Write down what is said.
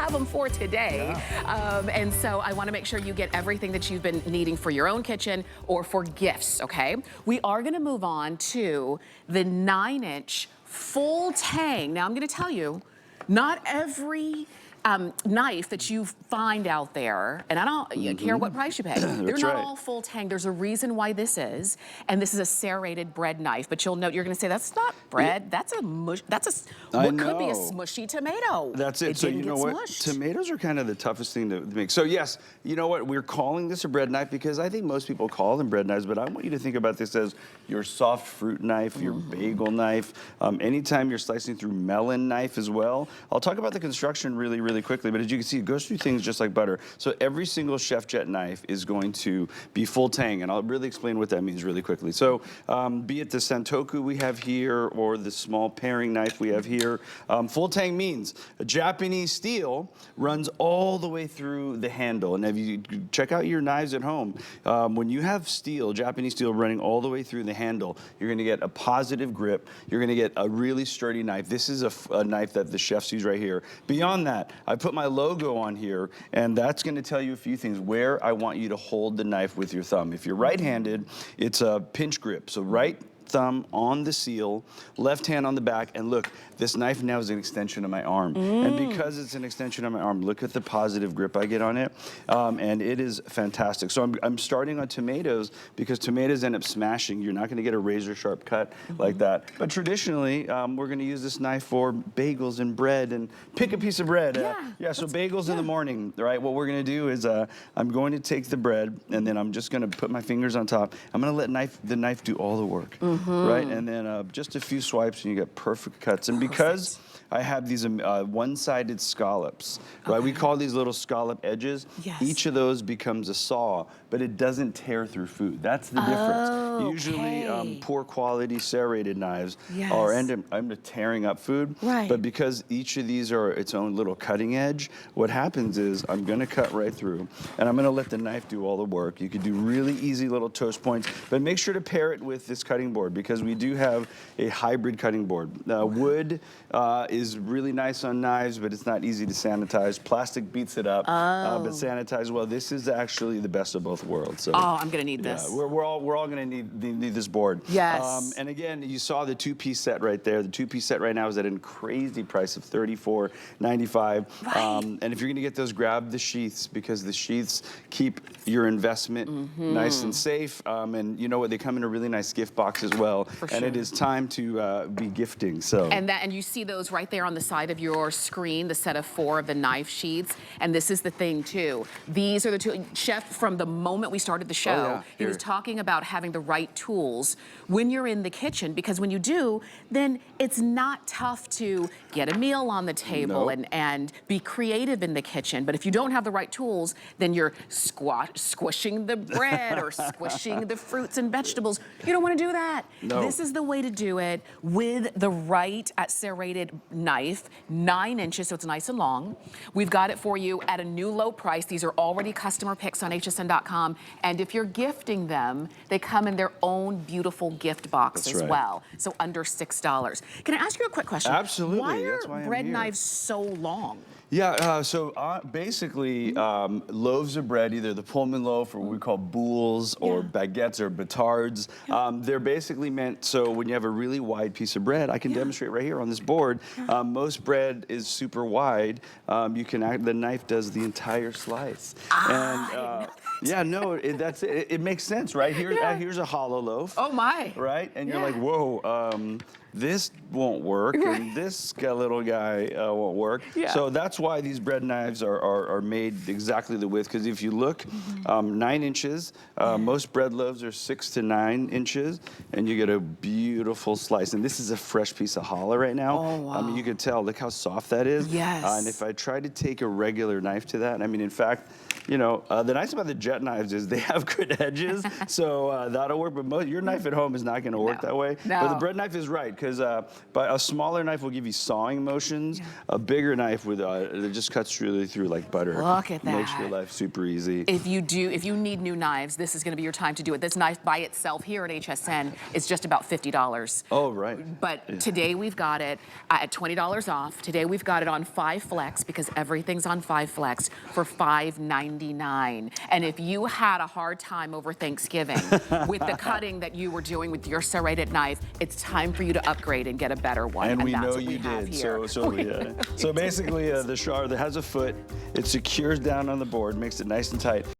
have them for today. And so I want to make sure you get everything that you've been needing for your own kitchen or for gifts, okay? We are going to move on to the 9-inch full tang. Now I'm going to tell you, not every knife that you find out there, and I don't care what price you pay, they're not all full tang. There's a reason why this is, and this is a serrated bread knife, but you'll note, you're gonna say, that's not bread, that's a mush, that's a, what could be a smushy tomato. That's it. So you know what? Tomatoes are kind of the toughest thing to make. So yes, you know what? We're calling this a bread knife because I think most people call them bread knives, but I want you to think about this as your soft fruit knife, your bagel knife, anytime you're slicing through melon knife as well. I'll talk about the construction really quickly, but as you can see, it goes through things just like butter. So every single Chef Jet knife is going to be full tang, and I'll really explain what that means really quickly. So be it the santoku we have here or the small paring knife we have here, full tang means a Japanese steel runs all the way through the handle. And if you check out your knives at home, when you have steel, Japanese steel running all the way through the handle, you're gonna get a positive grip. You're gonna get a really sturdy knife. This is a knife that the chefs use right here. Beyond that, I put my logo on here, and that's gonna tell you a few things, where I want you to hold the knife with your thumb. If you're right-handed, it's a pinch grip. So right thumb on the seal, left hand on the back, and look, this knife now is an extension of my arm. And because it's an extension of my arm, look at the positive grip I get on it, and it is fantastic. So I'm starting on tomatoes because tomatoes end up smashing. You're not gonna get a razor sharp cut like that. But traditionally, we're gonna use this knife for bagels and bread, and pick a piece of bread. So bagels in the morning, right? What we're gonna do is I'm going to take the bread, and then I'm just gonna put my fingers on top. I'm gonna let the knife do all the work. Right, and then just a few swipes and you get perfect cuts. And because I have these one-sided scallops, right? We call these little scallop edges. Each of those becomes a saw, but it doesn't tear through food. That's the difference. Usually, poor quality serrated knives are end up tearing up food. But because each of these are its own little cutting edge, what happens is I'm going to cut right through, and I'm going to let the knife do all the work. You could do really easy little toast points, but make sure to pair it with this cutting board because we do have a hybrid cutting board. Wood is really nice on knives, but it's not easy to sanitize. Plastic beats it up, but sanitize well. This is actually the best of both worlds. So, I'm gonna need this. We're all gonna need this board. And again, you saw the two-piece set right there. The two-piece set right now is at a crazy price of $34.95. And if you're gonna get those, grab the sheaths because the sheaths keep your investment nice and safe. And you know what? They come in a really nice gift box as well. And it is time to be gifting. So and you see those right there on the side of your screen, the set of 4 of the knife sheaths. And this is the thing too. These are the two. Chef, from the moment we started the show, he was talking about having the right tools when you're in the kitchen, because when you do, then it's not tough to get a meal on the table and be creative in the kitchen. But if you don't have the right tools, then you're squishing the bread or squishing the fruits and vegetables. You don't want to do that. This is the way to do it with the right serrated knife, 9 inches, so it's nice and long. We've got it for you at a new low price. These are already customer picks on hsn.com. And if you're gifting them, they come in their own beautiful gift box as well. So under $6. Can I ask you a quick question? Absolutely. Why are bread knives so long? So basically, loaves of bread, either the Pullman loaf or what we call boules or baguettes or batards, they're basically meant so when you have a really wide piece of bread, I can demonstrate right here on this board, most bread is super wide. The knife does the entire slice. That's it. It makes sense, right? Here's a hollow loaf. Oh my. Right? And you're like, whoa, this won't work, and this little guy won't work. So that's why these bread knives are made exactly the width, because if you look, 9 inches, most bread loaves are 6 to 9 inches, and you get a beautiful slice. And this is a fresh piece of challah right now. I mean, you can tell, look how soft that is. And if I try to take a regular knife to that, I mean, in fact, you know, the nice about the Jet knives is they have good edges, so that'll work, but your knife at home is not gonna work that way. But the bread knife is right, because but a smaller knife will give you sawing motions. Yeah. A bigger knife with it just cuts really through like butter. Look at that. Makes your life super easy. If you need new knives, this is going to be your time to do it. This knife by itself here at HSN is just about $50. Oh, right. But today we've got it at $20 off. Today we've got it on 5 Flex because everything's on 5 Flex for $5.99. And if you had a hard time over Thanksgiving with the cutting that you were doing with your serrated knife, it's time for you to upgrade and get a better one. And we that's know what you have did. here. So basically, the Char that has a foot, it secures down on the board, makes it nice and tight.